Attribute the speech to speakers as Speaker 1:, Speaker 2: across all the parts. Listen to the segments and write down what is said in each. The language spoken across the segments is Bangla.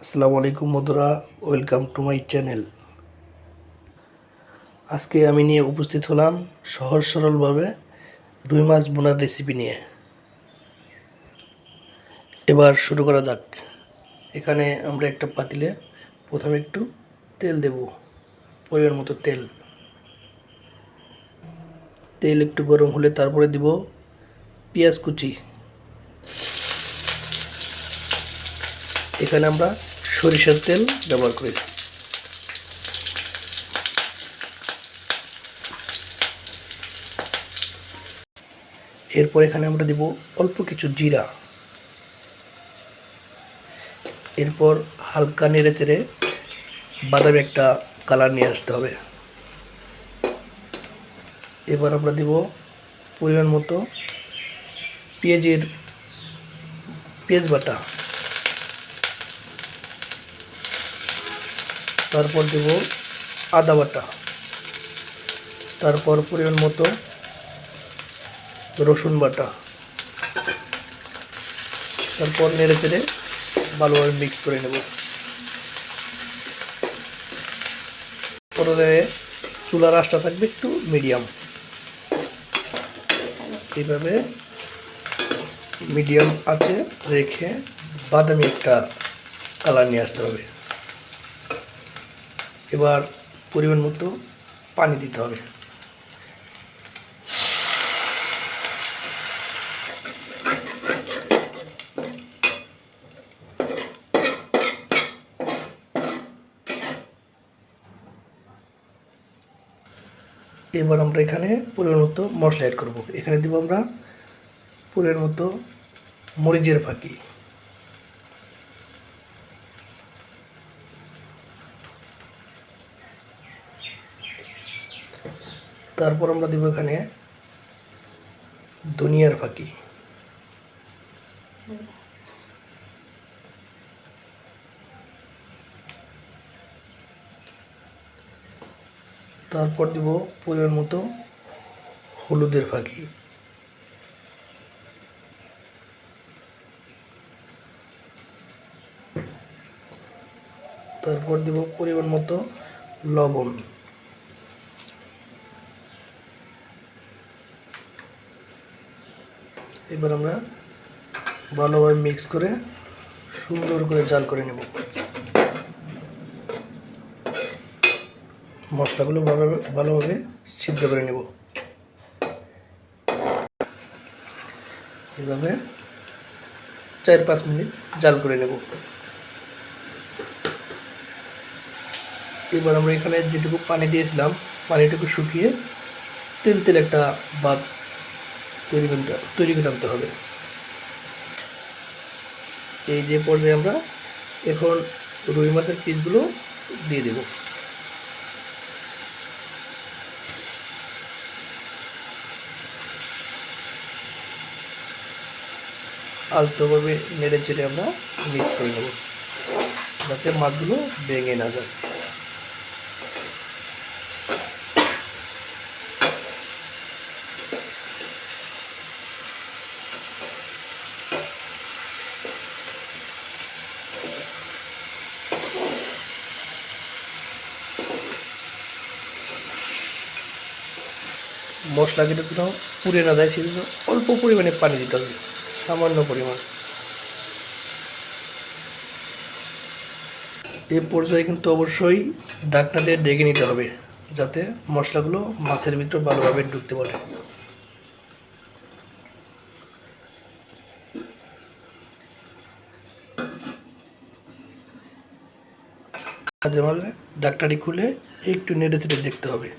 Speaker 1: আসসালামু আলাইকুম বন্ধুরা, ওয়েলকাম টু মাই চ্যানেল। আজকে আমি নিয়ে উপস্থিত হলাম সহজ সরলভাবে রুই মাছ বোনার রেসিপি নিয়ে। এবার শুরু করা যাক। এখানে আমরা একটা পাতিলে প্রথমে একটু তেল দেব, পরিমাণ মতো তেল। তেল একটু গরম হলে তারপরে দিব পেঁয়াজ কুচি। এখানে আমরা সরিষার তেল ব্যবহার করি। এরপর এখানে আমরা দিব অল্প কিছু জিরা। এরপর হালকা নেড়ে চেড়ে বাদামি একটা কালার নিয়ে আসতে হবে। এবার আমরা দিব পরিমাণ মতো পেঁয়াজ বাটা। তারপর দেব আদা বাটা। তারপর পরিমাণ মতো রসুন বাটা। তারপর নেড়ে চেড়ে ভালোভাবে মিক্স করে নেব। পরে চুলার আঁচটা থাকবে একটু মিডিয়াম। এইভাবে মিডিয়াম আঁচে রেখে বাদামি একটা কালার নিয়ে আসতে হবে। এবার পরিমাণ মতো পানি দিতে হবে। এবার আমরা এখানে পরিমাণ মতো মশলা অ্যাড করব। এখানে দিব আমরা পরিমাণ মতো মরিচের ফাঁকি। তারপর আমরা দিব এখানে ধনিয়ার ফাঁকি। তারপর দিব পরিমাণ মতো হলুদের ফাঁকি। তারপর দিব পরিমাণ মতো লবণ। এবার আমরা ভালোভাবে মিক্স করে সুন্দর করে জাল করে নেব। মশলাগুলো ভালোভাবে সিদ্ধ করে নেব। এভাবে 4-5 মিনিট জাল করে নেব। এবার আমরা এখানে যেটুকু পানি দিয়েছিলাম, পানিটুকু শুকিয়ে তেল তেল একটা ভাব তৈরি করে আনতে হবে। এই যে পর্যায়ে আমরা এখন রুই মাছের পিসগুলো দিয়ে দেব। আলতোভাবে নেড়ে চেড়ে আমরা মিক্স করে নেব, যাতে মাছগুলো ভেঙে না যায়। মশলা কিন্তু কোনো পুড়ে না যায়, সেজন্য অল্প পরিমাণে পানি দিতে হবে, সামান্য পরিমাণ। এ পর্যায়ে কিন্তু অবশ্যই ঢাকনা দিয়ে ঢেকে নিতে হবে, যাতে মশলাগুলো মাছের ভিতর ভালোভাবে ঢুকতে পারে। মাঝে মাঝে ঢাকনাটি খুলে একটু নেড়ে চেড়ে দেখতে হবে।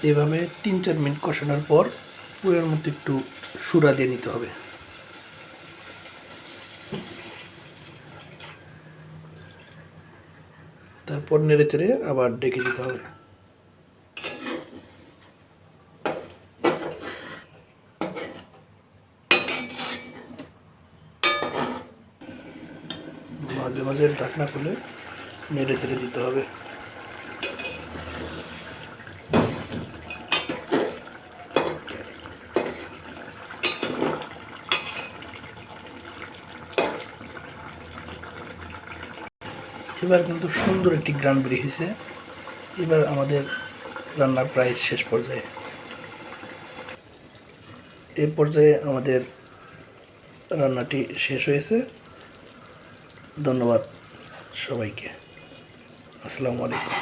Speaker 1: এভাবে 3-4 মিনিট কষানোর পর পুরের মধ্যে একটু সুরা দিয়ে নিতে হবে। তারপর নেড়ে চেড়ে আবার ডেকে দিতে হবে। মাঝে মাঝে ঢাকনা খুলে নেড়ে ছেড়ে দিতে হবে। এবার কিন্তু সুন্দর একটি গ্রান বেরিয়েছে। এবার আমাদের রান্না প্রায় শেষ পর্যায়ে। এই পর্যায়ে আমাদের রান্নাটি শেষ হয়েছে। ধন্যবাদ সবাইকে। আসসালামু আলাইকুম।